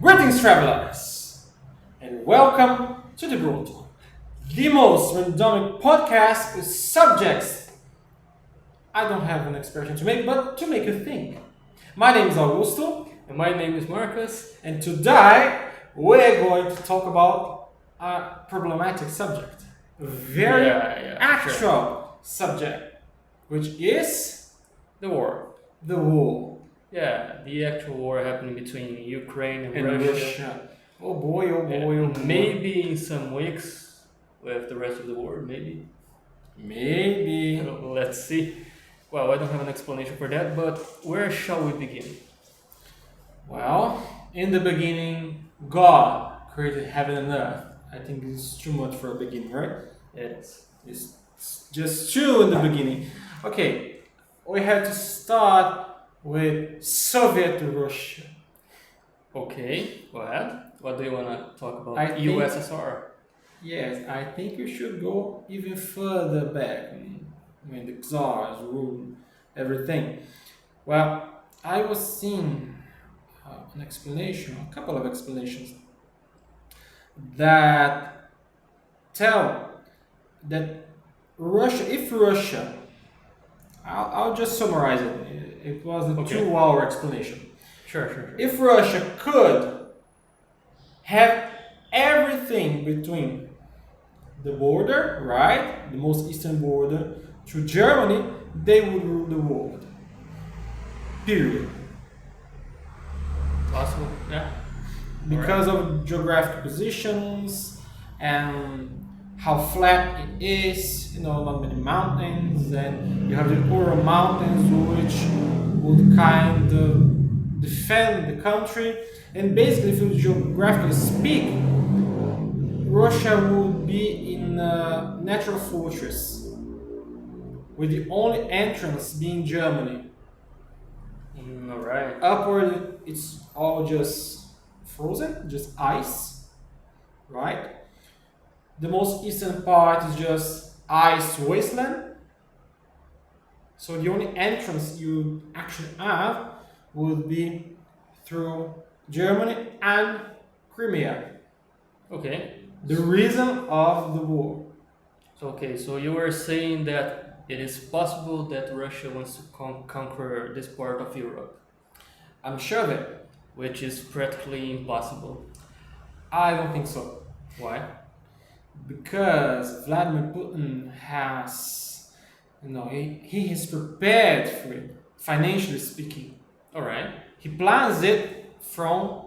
Greetings, travelers, and welcome to the BroTalk, the most randomic podcast with subjects I don't have an expression to make, but to make you think. My name is Augusto, And my name is Marcus. and today we're going to talk about a problematic subject, a very actual subject, which is The war. the war Yeah, the actual war happening between Ukraine and in Russia. Russia. Oh boy, oh boy, oh boy. Maybe in some weeks with the rest of the world, maybe. Maybe. Let's see. Well, I don't have an explanation for that, but where shall we begin? Well, in the beginning, God created heaven and earth. I think it's too much for a beginning, right? It is. It's just two in the beginning. Okay, we have to start with Soviet Russia. Okay, go ahead. What do you want to talk about? I think- USSR. Yes, I think you should go even further back when the czars ruled everything. Well, I was seeing an explanation, a couple of explanations that tell that Russia, I'll just summarize it. It was a Okay. 2-hour explanation. Sure. If Russia could have everything between the border, right, the most eastern border, to Germany, they would rule the world. Period. Possible, yeah. Because of geographic positions and how flat it is, not many mountains, and you have the Ural Mountains, which would kind of defend the country. And basically, if you geographically speak, Russia would be in a natural fortress, with the only entrance being Germany. Alright. Upward, it's all just frozen, just ice, right? The most eastern part is just ice wasteland. So the only entrance you actually have would be through Germany and Crimea. Okay. The reason of the war. So you were saying that it is possible that Russia wants to conquer this part of Europe, I'm sure of it. which is practically impossible. I don't think so. Why? Because Vladimir Putin has, he is prepared for it, financially speaking. Alright. He plans it from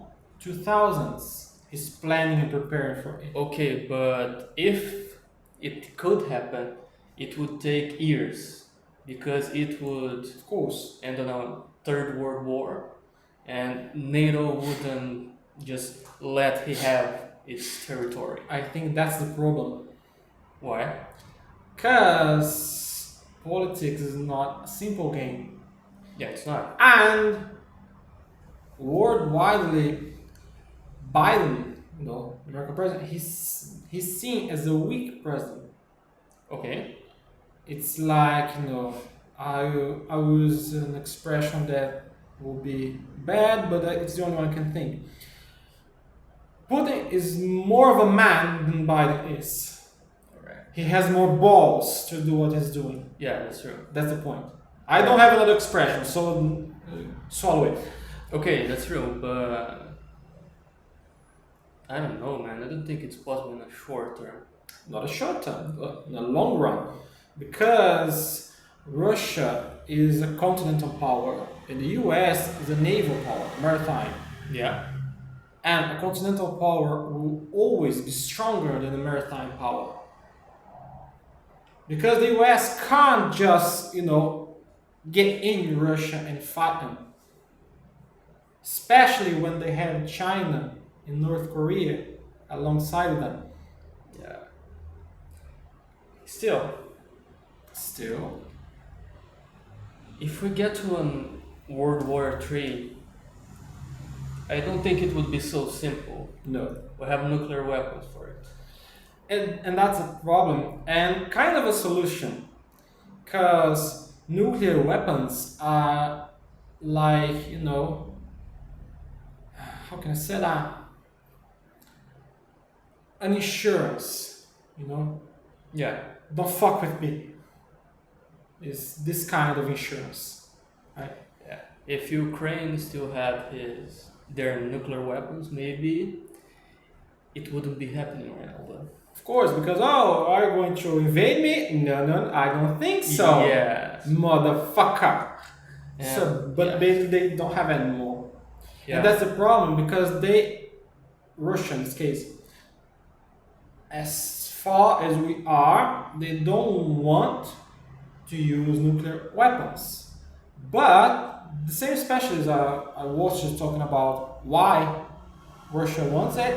2000s. He's planning and preparing for it. Okay, but if it could happen, it would take years because it would Of course. end on a third world war and NATO wouldn't just let he have its territory. I think that's the problem. Why? Because politics is not a simple game. Yeah, it's not. And worldwidely, Biden, the American president, he's seen as a weak president. Okay. It's like, I use an expression that will be bad, but it's the only one I can think. Putin is more of a man than Biden is. Alright. He has more balls to do what he's doing. Yeah, that's true. That's the point. I don't have another expression, so swallow it. Okay, that's true, but I don't know, man. I don't think it's possible in a short term. Not a short term, but in the long run. Because Russia is a continental power, and the US is a naval power, maritime. Yeah. And a continental power will always be stronger than a maritime power. Because the US can't just, get in Russia and fight them. Especially when they have China and North Korea alongside them. Yeah. Still, If we get to a World War III, I don't think it would be so simple. no. We have nuclear weapons for it. And that's a problem and kind of a solution. Because nuclear weapons are like, how can I say that? An insurance, you know? Yeah. Don't fuck with me. Is this kind of insurance, right? Yeah. If Ukraine still had their nuclear weapons, maybe it wouldn't be happening right now. But Of course, because are you going to invade me? No, I don't think so. yes. Motherfucker. Yeah. So, but Yeah. basically they don't have anymore. Yeah. And that's the problem because Russia in this case, as far as we are, they don't want to use nuclear weapons. But the same specialists I was just talking about why Russia wants it,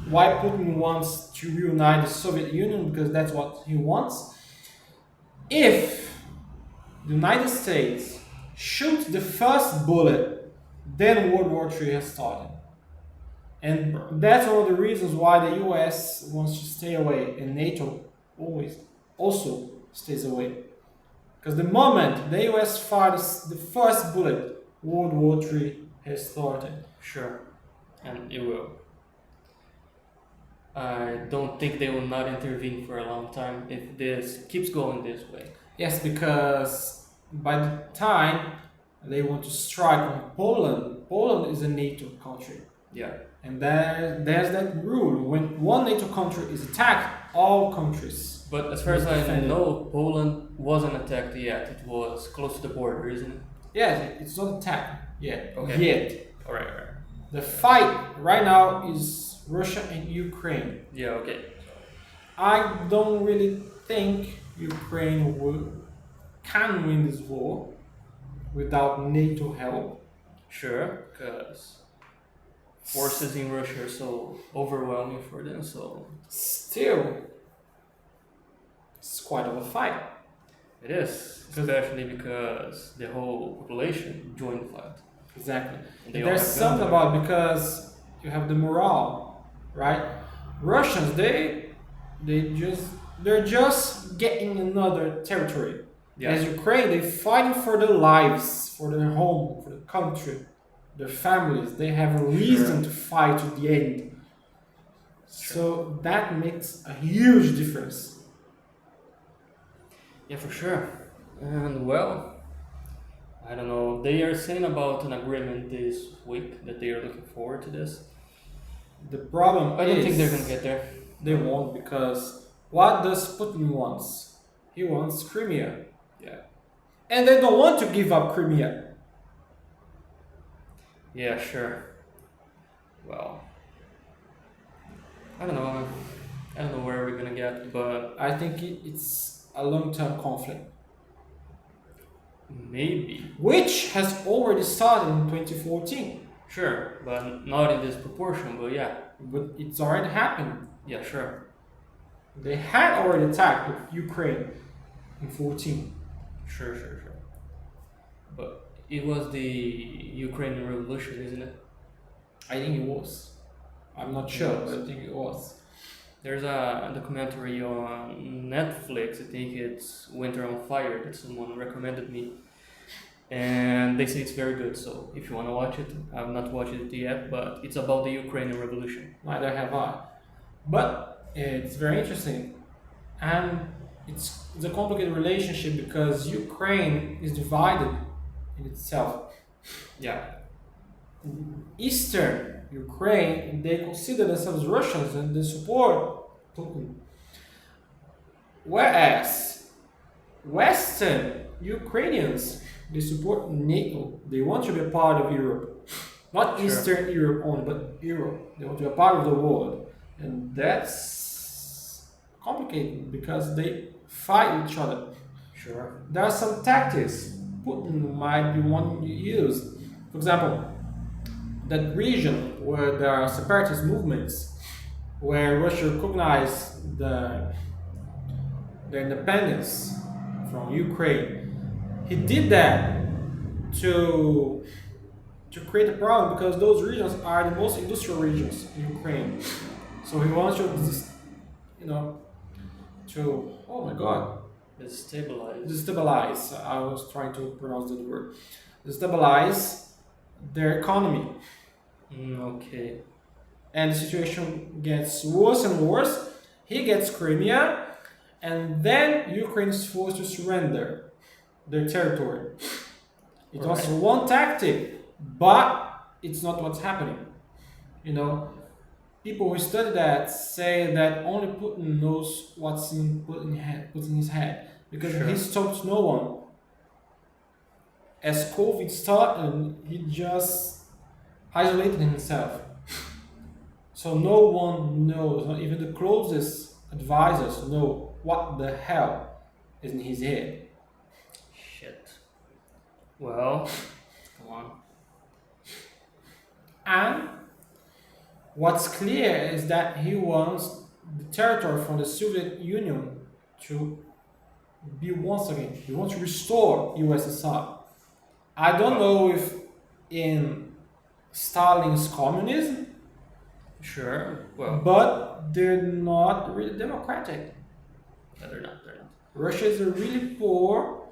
why Putin wants to reunite the Soviet Union because that's what he wants. If the United States shoots the first bullet, then World War III has started. And that's one of the reasons why the US wants to stay away and NATO always also stays away. Because the moment the US fires the first bullet, World War III has started. Sure. And it will. I don't think they will not intervene for a long time if this keeps going this way. Yes, because by the time they want to strike on Poland is a NATO country. Yeah. And there's that rule. When one NATO country is attacked, all countries. But as far as I defended. know, Poland wasn't attacked yet. It was close to the border, isn't it? Yes, it's not attacked yet. Okay. Yet. Alright. The fight right now is Russia and Ukraine. Yeah, okay. I don't really think Ukraine can win this war without NATO help. Sure, because forces in Russia are so overwhelming for them, so Still, it's quite of a fight. it is, especially because the whole population joined the fight. Exactly. And they all There's have guns something already. about because you have the morale, right? Russians, they're just getting another territory. Yeah. As Ukraine, they're fighting for their lives, for their home, for the country, their families. They have a reason to fight to the end. So that makes a huge difference. Yeah, for sure. And well, I don't know. They are saying about an agreement this week that they are looking forward to this. The problem I don't is think they're gonna get there. they won't because what does Putin wants? He wants Crimea. Yeah. And they don't want to give up Crimea. Yeah, sure. Well, I don't know. I don't know where we're gonna get, but I think it's a long-term conflict, maybe. which has already started in 2014. Sure, but not in this proportion. But yeah, But it's already happened. yeah, sure. They had already attacked Ukraine in 14. Sure. But it was the Ukrainian Revolution, isn't it? I think it was. I'm not sure, but I think it was. There's a documentary on Netflix. I think it's Winter on Fire that someone recommended me, and they say it's very good. So if you want to watch it, I've not watched it yet, but it's about the Ukrainian Revolution. Neither have I. But it's very interesting. And it's a complicated relationship because Ukraine is divided in itself. Yeah, Eastern Ukraine, they consider themselves Russians and they support Putin. Whereas Western Ukrainians, they support NATO. They want to be a part of Europe. Not Sure. Eastern Europe only, but Europe. They want to be a part of the world. And that's complicated because they fight each other. sure. There are some tactics Putin might be wanting to use. For example, that region where there are separatist movements, where Russia recognized the independence from Ukraine, he did that to create a problem because those regions are the most industrial regions in Ukraine. So he wants to, oh my God, destabilize. I was trying to pronounce that word. Destabilize their economy. Okay. And the situation gets worse and worse. He gets Crimea, and then Ukraine is forced to surrender their territory. It was Right. one tactic, but it's not what's happening. You know, people who study that say that only Putin knows what's in Putin's head because Sure. he stops no one. As COVID started, he just isolated himself. So no one knows, not even the closest advisors know what the hell is in his head. Shit. Well, come on. And what's clear is that he wants the territory from the Soviet Union to be once again. He wants to restore USSR. I don't know if in Stalin's communism, Sure. Well, but they're not really democratic. no, they're not. They're not. Russia is a really poor,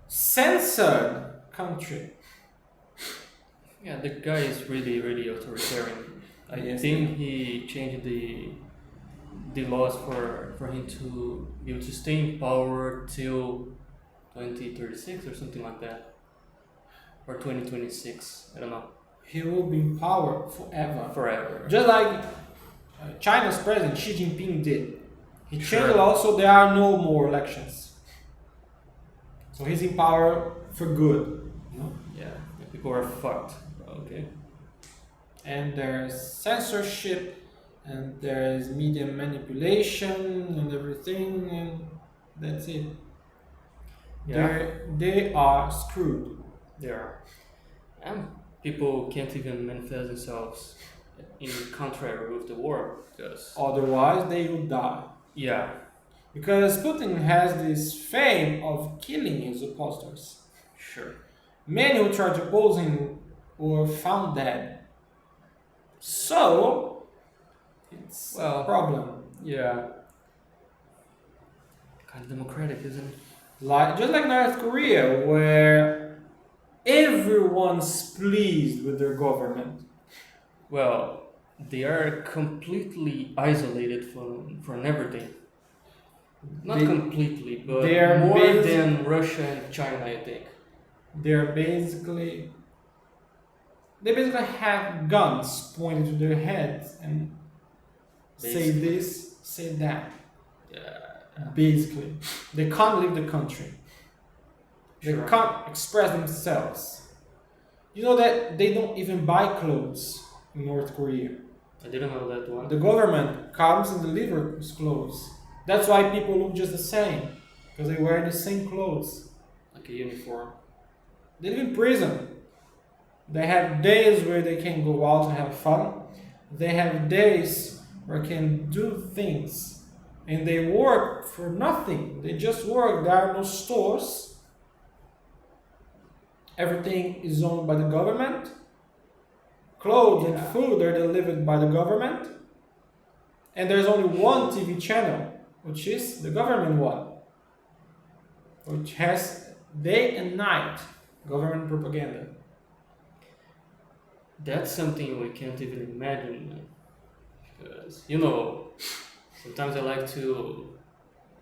censored country. Yeah, the guy is really, really authoritarian. I Yes. think he changed the laws for him to be able to stay in power till 2036 or something like that, or 2026. I don't know. He will be in power forever. Forever. Just like China's president Xi Jinping did. He Sure. changed the law so there are no more elections. So he's in power for good. You know? Yeah, people are fucked. Okay. And there's censorship, and there's media manipulation and everything, and that's it. Yeah. They are screwed. There are. And people can't even manifest themselves in contrary with the war because Otherwise, they will die. yeah, Because Putin has this fame of killing his opposers. sure. Many who tried to oppose him were found dead. So, it's Well, a problem. Yeah. Kind of democratic, isn't it? Just like North Korea, where everyone's pleased with their government. Well, they are completely isolated from everything. Not They- completely, but they are more basi- than Russia and China, I think. They basically have guns pointed to their heads and say Basically. this, say that. Yeah. Basically, they can't leave the country. They Sure. can't express themselves. You know that they don't even buy clothes in North Korea. I didn't know that one. The government comes and delivers clothes. That's why people look just the same, because they wear the same clothes. Like a uniform. They live in prison. They have days where they can go out and have fun. They have days where they can do things. And they work for nothing. They just work. There are no stores. Everything is owned by the government. Clothes and food are delivered by the government. And there's only one TV channel, which is the government one, which has day and night government propaganda. That's something we can't even imagine. Man. Because, you know, sometimes I like to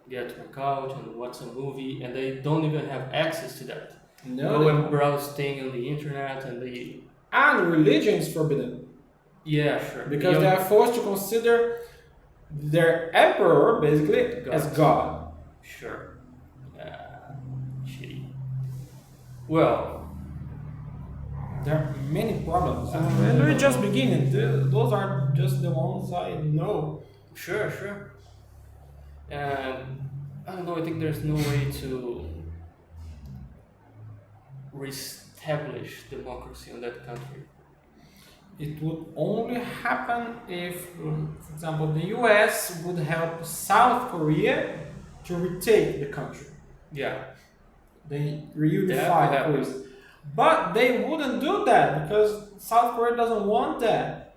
get to my couch and watch a movie, and they don't even have access to that. Go they and don't. browse things on the internet, and they. And religion is forbidden Yeah, sure. because You they know, are forced to consider their emperor basically God. as God. Sure. Shitty. Well, There are many problems, and we're just beginning. Those are just the ones I know. sure. And I don't know, I think there's no way to reestablish democracy in that country. It would only happen if, for example, the US would help South Korea to retake the country. Yeah. They That reunify would happen. Korea. But they wouldn't do that because South Korea doesn't want that.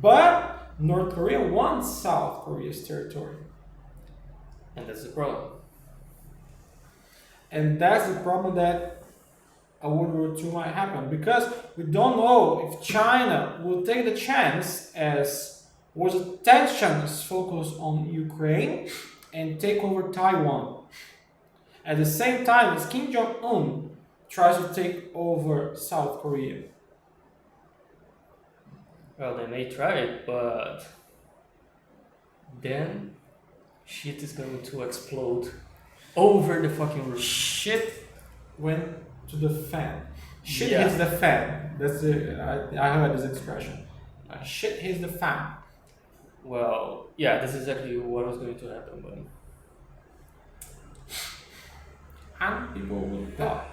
But North Korea wants South Korea's territory. And that's the problem. And that's the problem that a World War II might happen, because we don't know if China will take the chance, as was attention is focused on Ukraine, and take over Taiwan. At the same time as Kim Jong-un tries to take over South Korea. Well, they may try it, but then shit is going to explode over the fucking roof. Shit went to the fan. Shit Yeah. hits the fan. That's I heard this expression. Shit hits the fan. Well, yeah, that's exactly what was going to happen, but And people will die.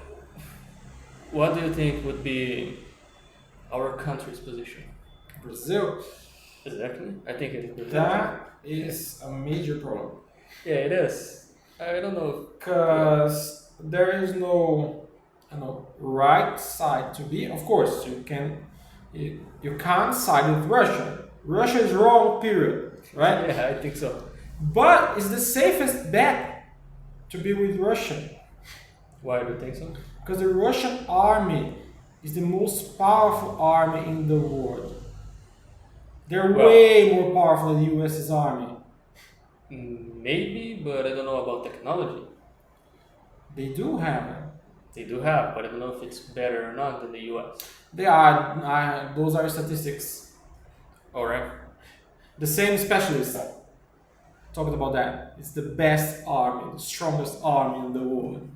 what do you think would be our country's position? Brazil, Exactly. I think it is Brazil. that is a major problem. Yeah, it is. I don't know. Because there is no right side to be. Of course, you can't side with Russia. Russia is wrong, period. Right? Yeah, I think so. But it's the safest bet to be with Russia. Why do you think so? Because the Russian army is the most powerful army in the world. They're Well- way more powerful than the US's army. Maybe, but I don't know about technology. They do have it. They do have, but I don't know if it's better or not than the US. They are, those are statistics. Alright. The same specialists talked about that. It's the best army, the strongest army in the world.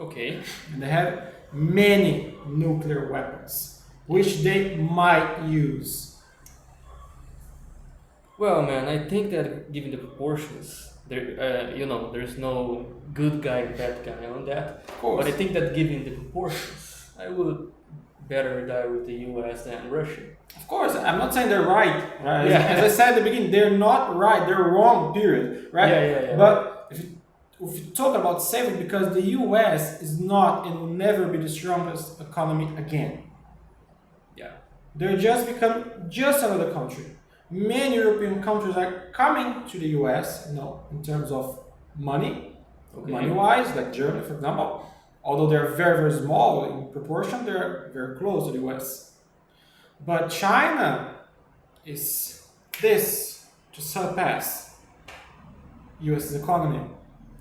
Okay. And they have many nuclear weapons, which they might use. Well, man, I think that given the proportions, there's no good guy, bad guy on that. Of course. But I think that given the proportions, I would better die with the US than Russia. Of course, I'm not saying they're right. Right? Yeah. As I said at the beginning, they're not right. They're wrong. Period. Right? Yeah. But if you talk about safety, because the U.S. is not and will never be the strongest economy again. Yeah. They're just become just another country. Many European countries are coming to the U.S. In terms of money, Okay. money-wise, like Germany, for example. Although they're very, very small in proportion, they're very close to the US. But China is this to surpass US's economy.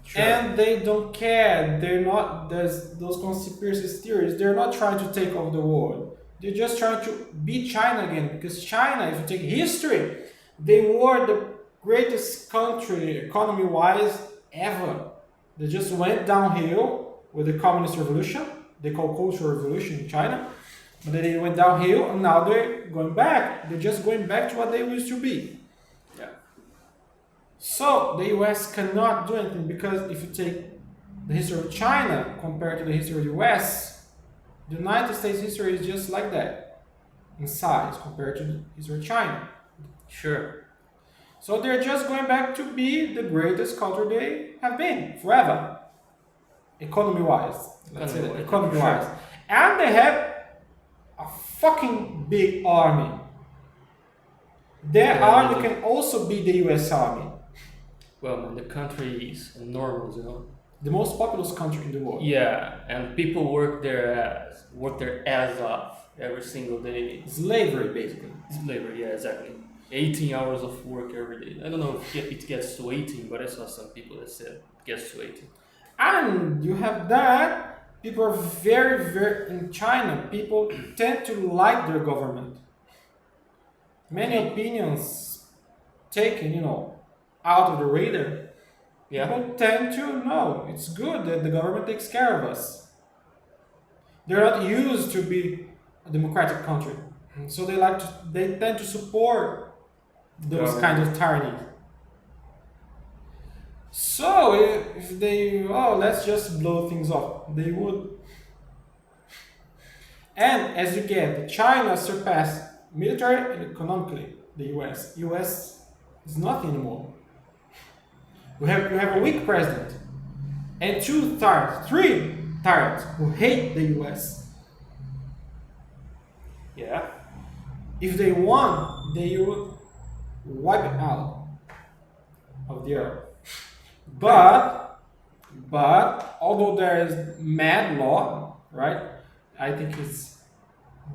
Sure. And they don't care. They're not, there's those conspiracy theories, they're not trying to take over the world. They're just trying to beat China again. Because China, if you take history, they were the greatest country economy-wise ever. They just went downhill with the communist revolution. They call cultural revolution in China. But then they went downhill and now they're going back. They're just going back to what they used to be. Yeah. So the US cannot do anything, because if you take the history of China compared to the history of the US, the United States history is just like that in size compared to the history of China. Sure. So they're just going back to be the greatest country they have been forever. Economy-wise. Let's say that, economy-wise. Sure. And they have a fucking big army. Their Yeah, army really. can also be the US Army. Well, man, the country is enormous, The most populous country in the world. Yeah, and people work their ass off every single day. Slavery, basically. Labor, yeah, exactly. 18 hours of work every day. I don't know if it gets to 18, but I saw some people that said it gets to 18. And you have that, people are very, very, in China, people tend to like their government. Many opinions taken, out of the radar. Yeah. People tend to know it's good that the government takes care of us. They're not used to be a democratic country. So they tend to support those kinds of tyranny. So if they, let's just blow things up, they would. And as you get, China surpassed military and economically the US. US is nothing anymore. You have a weak president and three tyrants who hate the US. Yeah. If they won, they would wipe it out of the earth. But although there is mad law, right? I think it's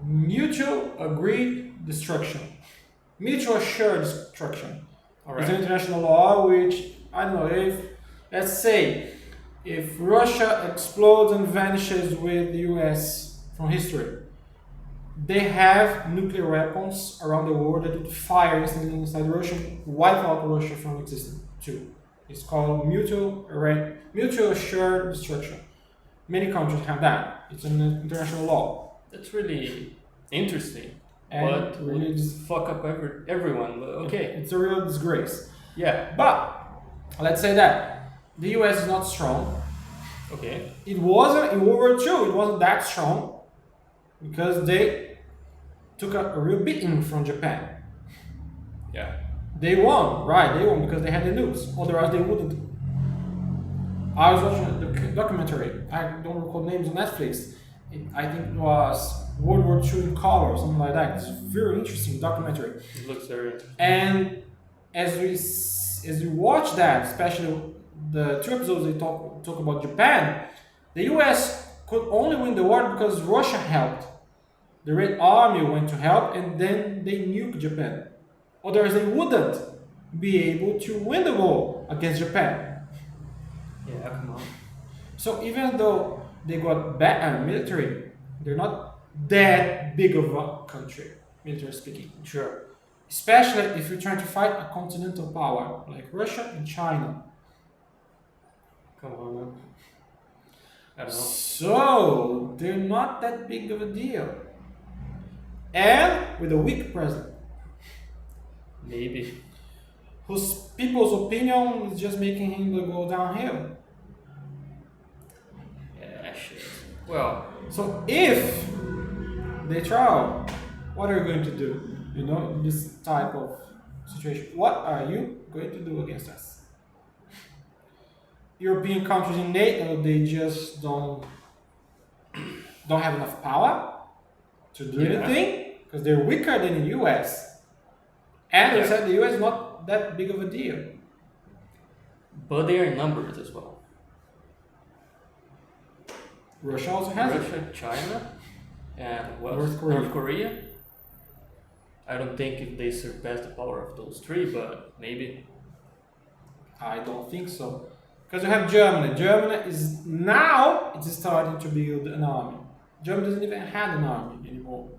mutual agreed destruction. Mutual assured destruction. All It's right. an international law which, I don't know, if, let's say, if Russia explodes and vanishes with the US from history, they have nuclear weapons around the world that would fire instantly inside Russia, wipe out Russia from existence too. It's called mutual assured destruction. Many countries have that. It's an international law. That's really interesting. And But really would fuck up everyone. But okay. It's a real disgrace. Yeah. But let's say that the US is not strong. Okay. It wasn't in World War II. It wasn't that strong because they took a real beating from Japan. Yeah. They won, right? They won because they had the nukes. Otherwise, they wouldn't. I was watching the documentary. I don't recall names on Netflix. I think it was World War II in color, or something like that. It's a very interesting documentary. It looks very interesting. And as we watch that, especially the 2 episodes they talk about Japan, the US could only win the war because Russia helped. The Red Army went to help, and then they nuked Japan. Otherwise, they wouldn't be able to win the war against Japan. Yeah, come on. So even though they got bad military, they're not that big of a country, military speaking. Sure. Especially if you're trying to fight a continental power like Russia and China. Come on, man. I don't know. So they're not that big of a deal. And with a weak president, Maybe. whose people's opinion is just making him go downhill. Yeah, shit. Well, So if they try, what are you going to do? You know, in this type of situation, what are you going to do against us? European countries in NATO, they just don't have enough power to do Yeah. anything because they're weaker than the US. And they Yeah. said the US is not that big of a deal. but they are numbers as well. Russia also has it. Russia, China, and what? North Korea. I don't think if they surpass the power of those three, but maybe. I don't think so. Because you have Germany. Germany is now it's starting to build an army. Germany doesn't even have an army anymore.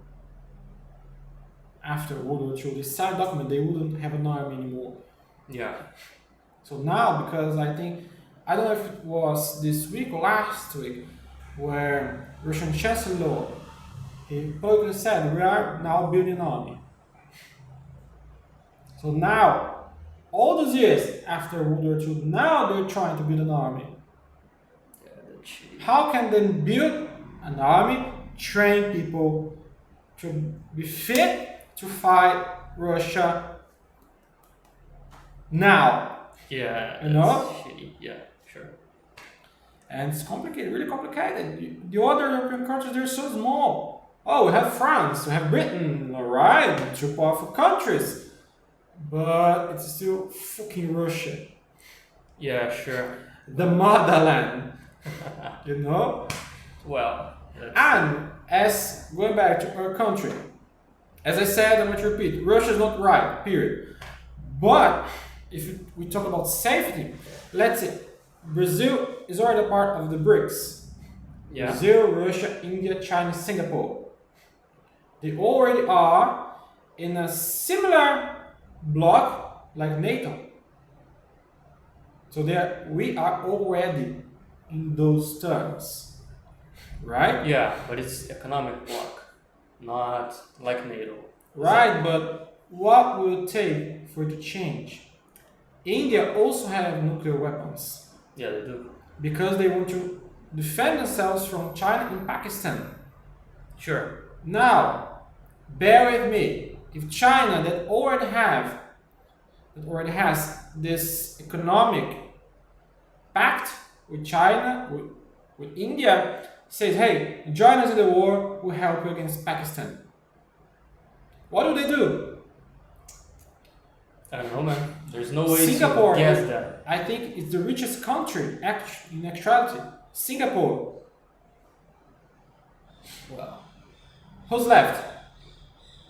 After World War II, they signed a document they wouldn't have an army anymore. Yeah. So now, because I don't know if it was this week or last week, where Russian Chancellor, he publicly said, we are now building an army. So now, all those years after World War II, now they're trying to build an army. Yeah, that's shitty. How can they build an army, train people to be fit to fight Russia now? Yeah, You that's know? shitty. Yeah, sure. And it's complicated, really complicated. The other European countries, they're so small. Oh, we have France, we have Britain, alright, 2 powerful countries. But it's still fucking Russia. Yeah, sure. The motherland. You know? Well, that's, And as going back to our country, as I said, I'm going to repeat, Russia is not right, period. But if we talk about safety, let's say Brazil is already a part of the BRICS. yeah. Brazil, Russia, India, China, Singapore. They already are in a similar bloc like NATO. So we are already in those terms, right? Yeah, but it's economic bloc, not like NATO. Right, but what will it take for it to change? India also have nuclear weapons Yeah, they do. because they want to defend themselves from China and Pakistan. Sure. Now, bear with me. If China that already has this economic pact with China, with India, says, hey, join us in the war, we'll help you against Pakistan. What do they do? I don't know, man. There's no way Singapore, to guess that. I think it's the richest country in actuality. Singapore. Wow. Who's left?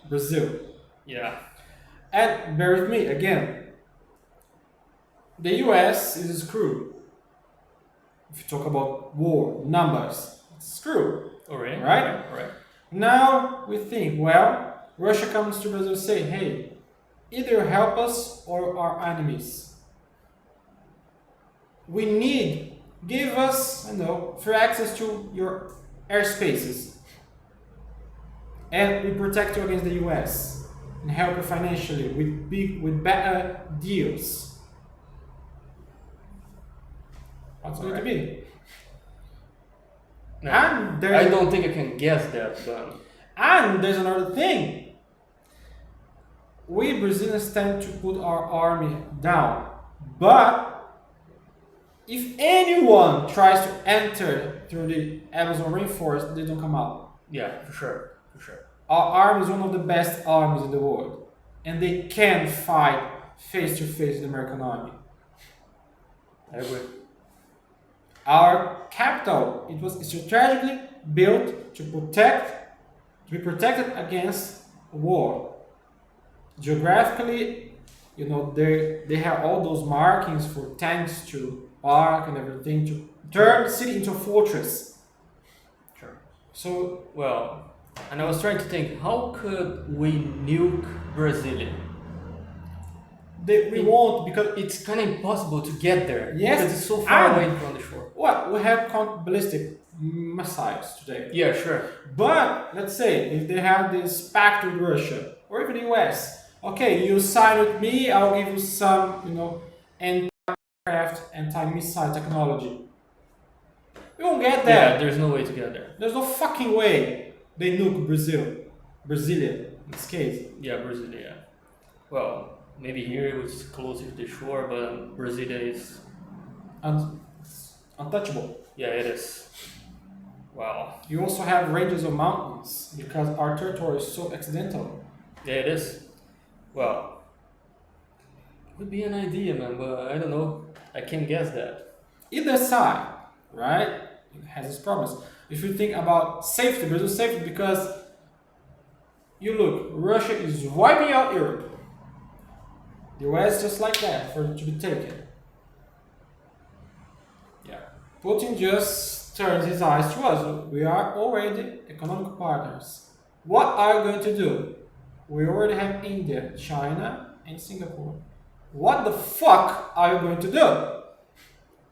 Brazil. Yeah. And bear with me again. The US is screwed. If you talk about war, numbers, it's screwed. Alright. Right? Alright. Now we think, well, Russia comes to Brazil and say, hey, either help us or our enemies. We need, give us, free access to your airspaces. And we protect you against the US and help you financially with better deals. What's going to be? No, And I don't think I can guess that, but And there's another thing. We Brazilians tend to put our army down. But if anyone tries to enter through the Amazon rainforest, they don't come out. yeah, for sure. For sure. Our army is one of the best armies in the world. And they can fight face to face with the American army. I agree. Our capital, it was strategically built to be protected against war. Geographically, they have all those markings for tanks to park and everything to turn the city into a fortress. Sure. So, Well, and I was trying to think, how could we nuke Brasilia? we won't because It's kind of impossible to get there. Yes, because it's so far and- away from the shore. we have ballistic missiles today. Yeah, sure. But let's say if they have this pact with Russia or even the US, okay, you sign with me, I'll give you some, anti-aircraft, anti-missile technology. We won't get Yeah, that. there's no way to get there. There's no fucking way they nuke Brasilia in this case. Yeah, Brasilia. Well, maybe here it was closer to the shore, but Brasilia is. Untouchable. Yeah, it is. Wow. You also have ranges of mountains because our territory is so accidental. Yeah, it is. Well, would be an idea, man, but I don't know. I can't guess that. Either side, right, it has its problems. If you think about safety, Brazil's safety, because you look, Russia is wiping out Europe. The US just like that for it to be taken. Yeah. Putin just turns his eyes to us. We are already economic partners. What are you going to do? We already have India, China, and Singapore. What the fuck are you going to do?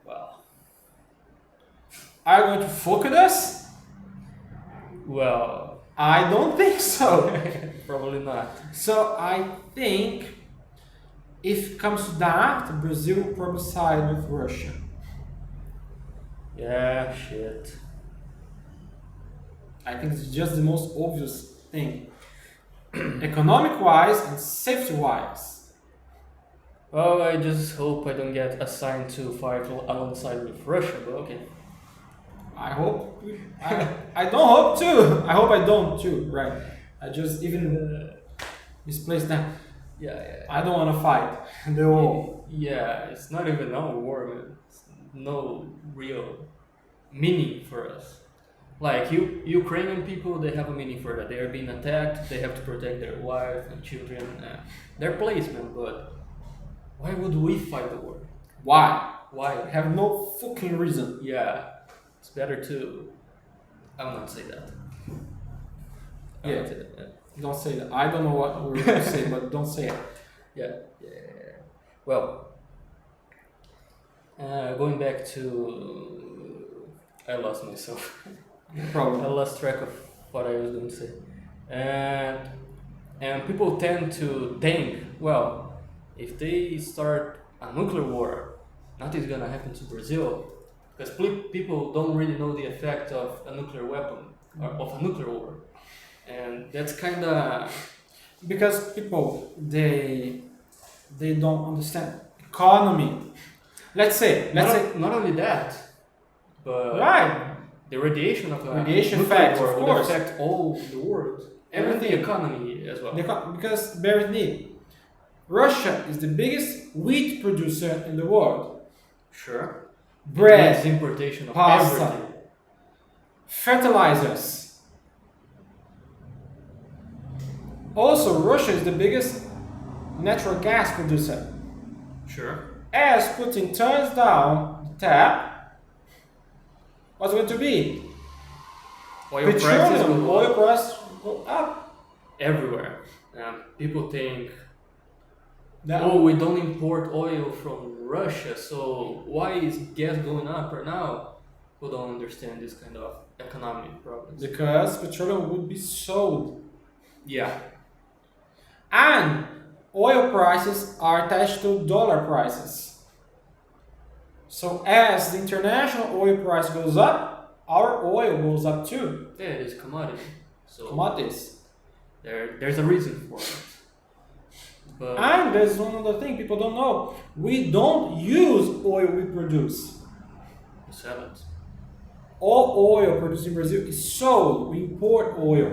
Well, Are you going to fuck with us? well, I don't think so. probably not. So I think if it comes to that, Brazil will probably side with Russia. Yeah, shit. I think it's just the most obvious thing. Economic wise and safety wise. Well, I just hope I don't get assigned to fight alongside with Russia, but okay. I hope. I don't hope too. I hope I don't too, right? I just even misplaced that. Yeah. I don't want to fight the war. Yeah, it's not even our war, man. It's no real meaning for us. Like Ukrainian people, they have a meaning for that. They are being attacked. They have to protect their wife and children, their placement. But why would we fight the war? Why? Why? I have no fucking reason. Yeah, it's better to. I will not say that. I will Yeah. not say that. Yeah. Don't say that. I don't know what we're going to say, but don't say it. Yeah. Well, going back to, I lost myself. No I problem. lost track of what I was going to say, and people tend to think, well, if they start a nuclear war, nothing's gonna happen to Brazil, because people don't really know the effect of a nuclear weapon or of a nuclear war, and that's kind of. Because people they don't understand economy. Let's say Not only that, but right. the radiation of a Radiation nuclear effect, war of would course. affect all the world and Everything. the economy as well. Because bear with me, Russia is the biggest wheat producer in the world. Sure. Bread, It's importation of pasta, everything. fertilizers, Also, Russia is the biggest natural gas producer. Sure. As Putin turns down the tap, what's going to be? Oil prices Petroleum, go oil up price go up. everywhere. People think, That- oh, we don't import oil from Russia, so why is gas going up right now? Who don't understand this kind of economic problems. Because petroleum would be sold. Yeah. And oil prices are attached to dollar prices. So as the international oil price goes up, our oil goes up too. Yeah, it is commodity. So Commodities. there's a reason for it. But And there's one other thing people don't know. We don't use oil we produce. we sell it. All oil produced in Brazil is sold. We import oil.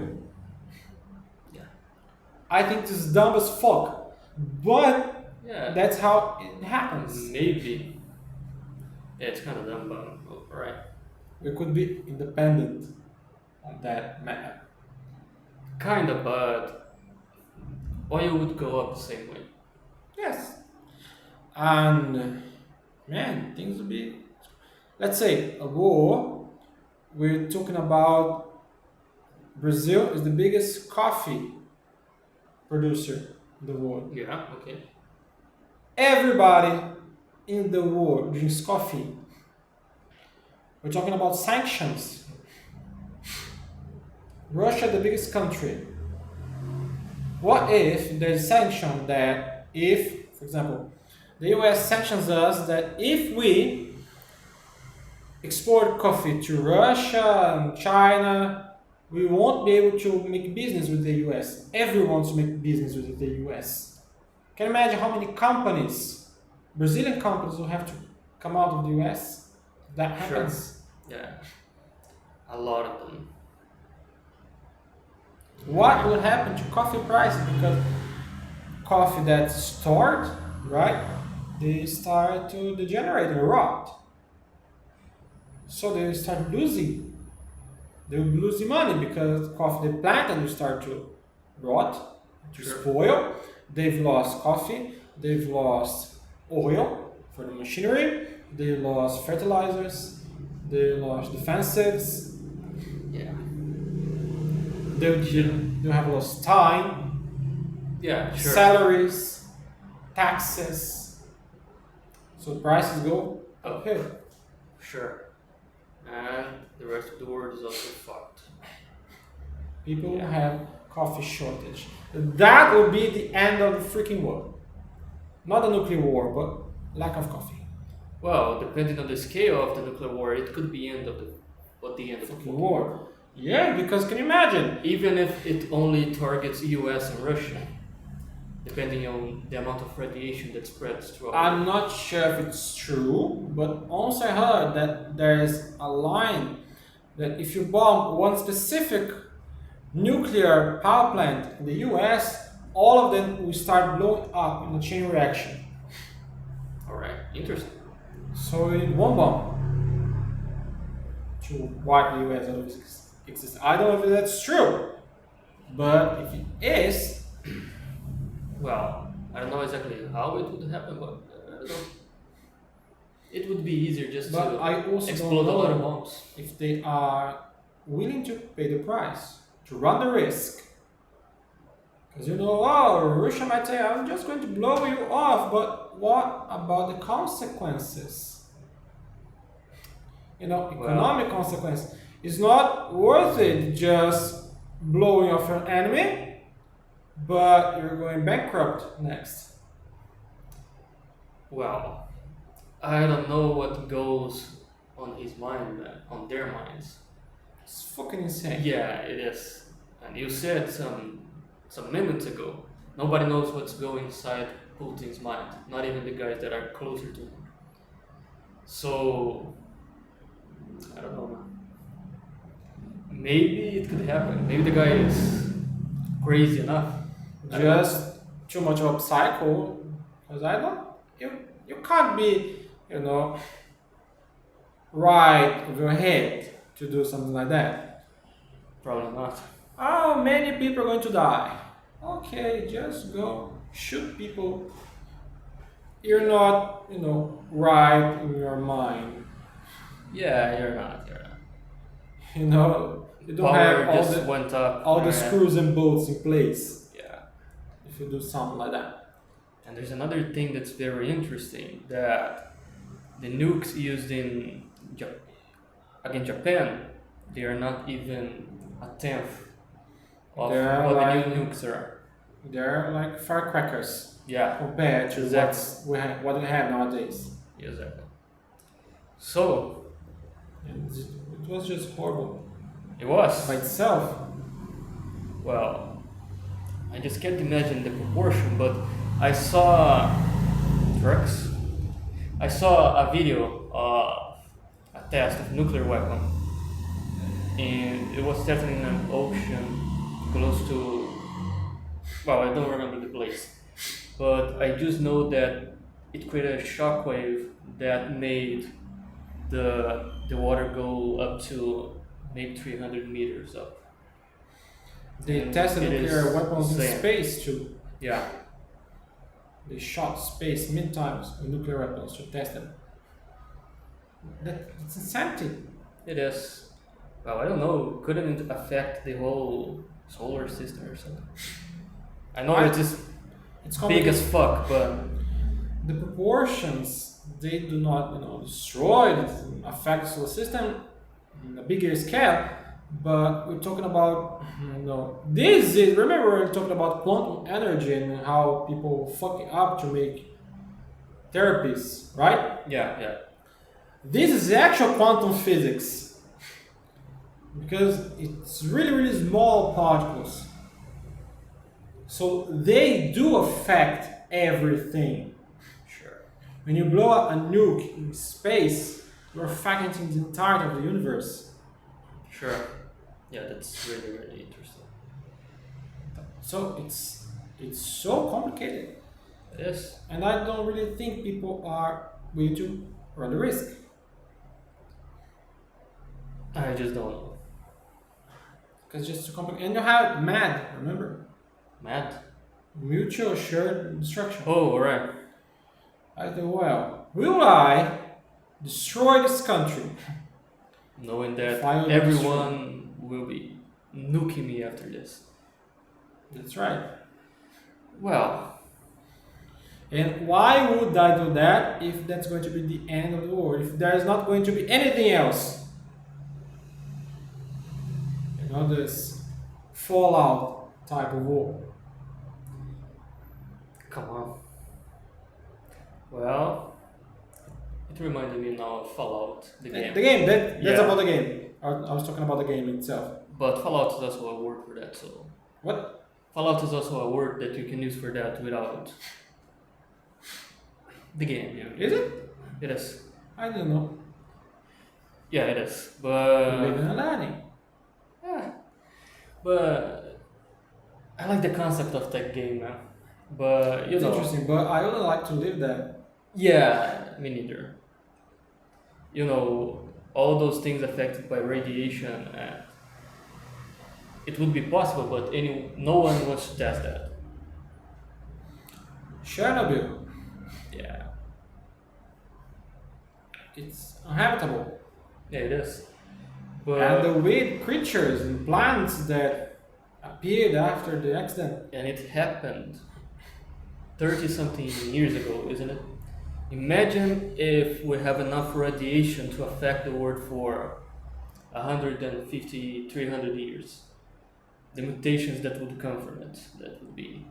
Yeah. I think this is dumb as fuck. But Yeah. that's how it happens. Maybe. Yeah, it's kind of dumb, but right. We could be independent on that matter. Kind of, but oil would go up the same way. Yes. And man, things would be, let's say, a war. We're talking about Brazil is the biggest coffee producer in the world. Yeah, okay. Everybody in the world drinks coffee. We're talking about sanctions. Russia, the biggest country. What if there's sanction that if, for example, the US sanctions us that if we export coffee to Russia and China, we won't be able to make business with the US. Everyone wants to make business with the US. Can you imagine how many companies, Brazilian companies, will have to come out of the US? That Sure. happens. Yeah. A lot of them. What will happen to coffee prices? Because coffee that's stored, right, they start to degenerate and rot. So they start losing. They will be losing money because coffee they plant and they start to rot, to Sure. spoil. They've lost coffee. They've lost oil for the machinery. They lost fertilizers. They lost defensives. Yeah. They'll have lost time, Yeah, sure. salaries, taxes. So prices go uphill. Sure. And the rest of the world is also fucked. People Yeah. have coffee shortage. That will be the end of the freaking world. Not a nuclear war, but lack of coffee. Well, depending on the scale of the nuclear war, it could be end of the end of the Fucking war. Yeah, because can you imagine? Even if it only targets US and Russia, depending on the amount of radiation that spreads throughout. I'm not sure if it's true, but also I heard that there's a line that if you bomb one specific nuclear power plant in the US, all of them will start blowing up in a chain reaction. Alright, interesting. So we need one bomb to wipe the US out of existence. I don't know if that's true, but if it is, Well, I don't know exactly how it would happen, but I don't know. It would be easier just but to I also explode a don't lot of know bombs. if they are willing to pay the price, to run the risk. Because Russia might say, I'm just going to blow you off, but what about the consequences? Economic consequences. It's not worth it just blowing off an enemy, but you're going bankrupt next. Well, I don't know what goes on his mind, on their minds. It's fucking insane. Yeah, it is. And you said some minutes ago, nobody knows what's going inside Putin's mind, not even the guys that are closer to him. So, I don't know, man. Maybe it could happen. Maybe the guy is crazy enough. Just too much of a psycho. Because you can't be, right with your head to do something like that. Probably not. Oh, many people are going to die. Okay, just go shoot people. You're not, right in your mind. Yeah, you're not. You're not. You don't Power have all just the went up. all the and- screws and bolts in place Yeah. if you do something like that. And there's another thing that's very interesting that the nukes used against Japan, they are not even a tenth of They're what like- the new nukes are. They're like firecrackers Yeah, compared to Exactly. what we have nowadays. exactly. So And it was just horrible it was. by itself. Well, I just can't imagine the proportion, but I saw trucks. I saw a video of a test of nuclear weapon, and it was tested in an ocean close to. Well, I don't remember the place, but I just know that it created a shockwave that made the water go up to maybe 300 meters up. They And tested it nuclear is weapons in insane. space too. Yeah. They shot space many times with nuclear weapons to test them. That's insanity. It is. Well, I don't know. Couldn't it affect the whole solar system or something? I know it is It's big complicated. as fuck, but The proportions, they do not destroy, affect the solar system in a bigger scale. But we're talking about this is, remember we're talking about quantum energy and how people fuck it up to make therapies, right? yeah. This is actual quantum physics because it's really small particles. So they do affect everything. Sure. When you blow up a nuke in space, you're affecting the entirety of the universe. Sure. Yeah, that's really interesting. So it's so complicated, It is. and I don't really think people are willing to run the risk. I just don't know. Because it's just too complicated. And you have MAD, remember? Mad? Mutual assured destruction. Oh, right. I think, well, will I destroy this country? Knowing that Final everyone will be nuking me after this. That's right. Well, And why would I do that if that's going to be the end of the world? If there is not going to be anything else? This Fallout type of war. come on. Well, it reminded me now of Fallout, the game. The game, that's Yeah. about the game. I was talking about the game itself. But Fallout is also a word for that, so. What? Fallout is also a word that you can use for that without the game, yeah. Is it? It is. I don't know. Yeah, it is. But Living and learning. yeah. But I like the concept of that game, man. But you It's know, interesting, but I would like to live there. yeah, me neither. You know, all those things affected by radiation, and it would be possible, but no one wants to test that. Chernobyl, Yeah, it's uninhabitable. yeah, it is. But And the weird creatures and plants that appeared after the accident. and it happened 30 something years ago, isn't it? Imagine if we have enough radiation to affect the world for 150, 300 years. The mutations that would come from it, that would be.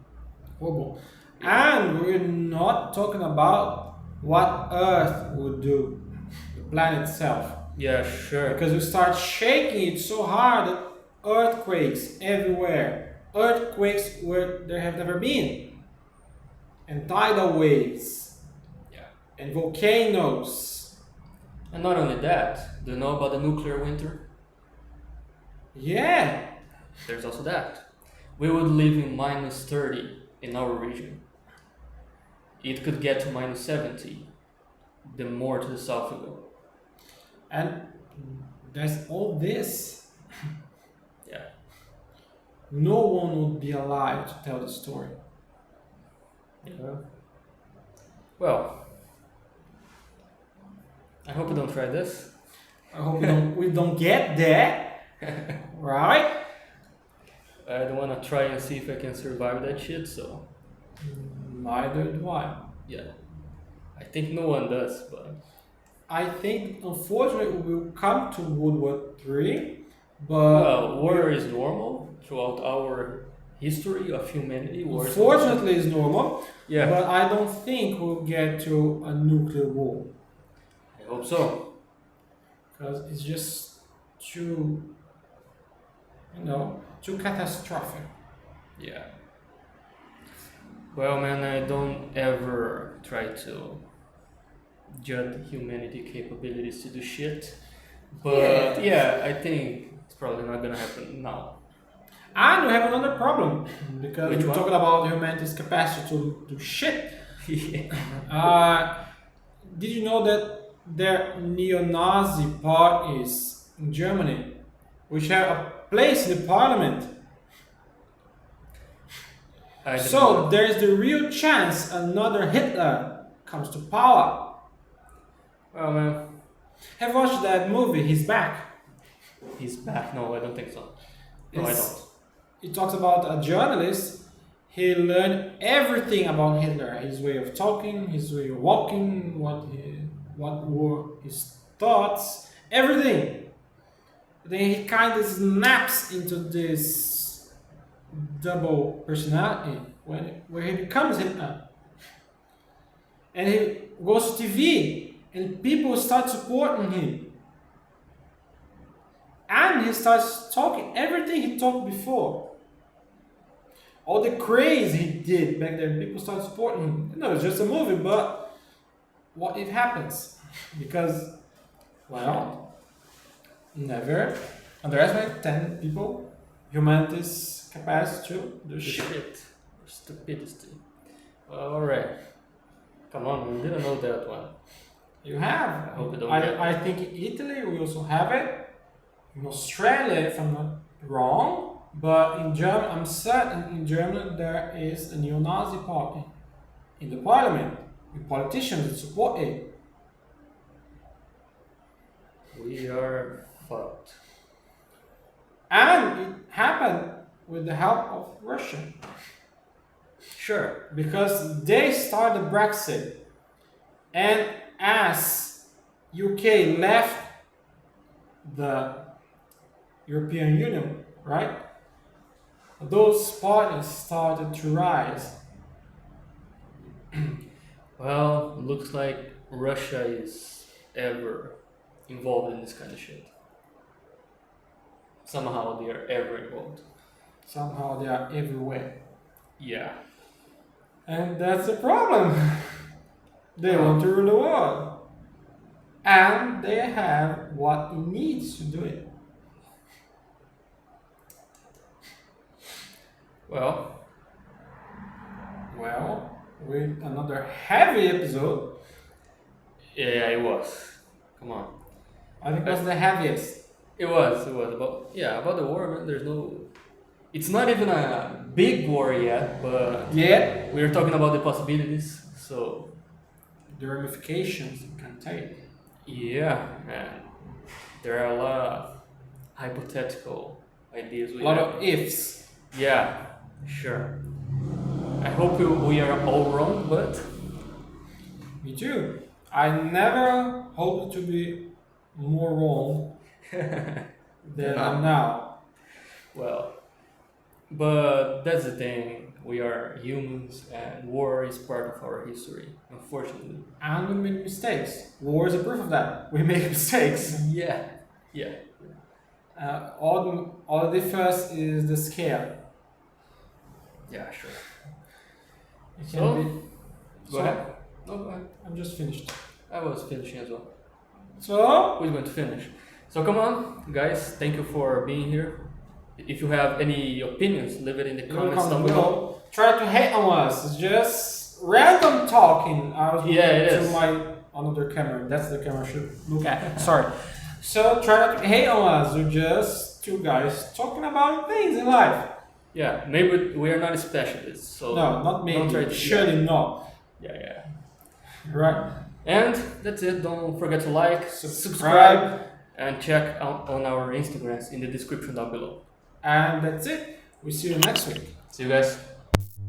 Horrible. And we're not talking about what Earth would do, the planet itself. Yeah, sure. Because you start shaking it so hard that earthquakes everywhere. Earthquakes where there have never been. And tidal waves. Yeah. And volcanoes. And not only that, do you know about the nuclear winter? Yeah. There's also that. We would live in minus 30 in our region. It could get to minus 70 the more to the south you go. And there's all this. Yeah. no one would be alive to tell the story. Yeah. Well, I hope you don't try this. I hope we don't get there, right? I don't want to try and see if I can survive that shit, so Neither do I. yeah. I think no one does, but I think, unfortunately, we will come to World War III, but well, war is normal throughout our history of humanity. War is unfortunately it's normal, yeah. but I don't think we'll get to a nuclear war. I hope so. Because it's just too, too catastrophic. Yeah. Well, man, I don't ever try to judge humanity capabilities to do shit. But yeah, I think it's probably not gonna happen now. And we have another problem, because Which we're one? talking about humanity's capacity to do shit. Yeah. Did you know that there are neo-Nazi parties in Germany which have a place in the parliament? I didn't So know. there's the real chance another Hitler comes to power. Well, man, Have you watched that movie, He's Back? he's back. No, I don't think so. No, I It's- don't. It talks about a journalist. He learned everything about Hitler, his way of talking, his way of walking, what were his thoughts, everything. Then he kind of snaps into this double personality where he becomes Hitler. And he goes to TV and people start supporting him. And he starts talking everything he talked before. All the craze he did back then, people start supporting him. No, it's just a movie, but what if happens? Because, well, never underestimate 10 people, humanity's capacity to do shit. Shit. Stupidity. Alright. Come on, man. Didn't know that one. You have. I hope you don't get it. I think in Italy we also have it. In Australia, if I'm not wrong. But in Germany, I'm certain in Germany there is a neo-Nazi party in the parliament with politicians that support it. We are fucked. And it happened with the help of Russia. Sure. Because they started Brexit. And as UK left the European Union, right? Those parties started to rise. Well, looks like Russia is ever involved in this kind of shit. Somehow they are ever involved. Somehow they are everywhere. Yeah. And that's the problem. They want to rule the world. And they have what it needs to do it. Well, Well, with another heavy episode, yeah, it was. Come on. I think that's the heaviest. It was about the war, man. There's no. It's not even a big war yet, but Yeah. we're talking about the possibilities. So The ramifications it can take. yeah, and there are a lot of hypothetical ideas. A lot of ifs. Yeah, sure. I hope we are all wrong, but Me too. I never hoped to be more wrong than I'm now. well, but that's the thing. We are humans, and war is part of our history, unfortunately. And we make mistakes. War is a proof of that. We make mistakes. Yeah, yeah. All the difference is the scale. Yeah, sure. It can So, be, Go ahead. No, go ahead. I'm just finished. I was finishing as well. So, Who's going to finish? So come on, guys. Thank you for being here. If you have any opinions, leave it in the comments down below. Try to hate on us. It's just random talking. I was Yeah, it looking is. to my another camera. That's the camera I should look at. Sorry. So try not to hate on us. We're just two guys talking about things in life. Yeah, maybe we are not specialists, so No, not don't maybe. try to- Surely not. yeah. Right. And that's it. Don't forget to like, Subscribe. and check out on our Instagrams in the description down below. And that's it. We'll see you next week. See you guys.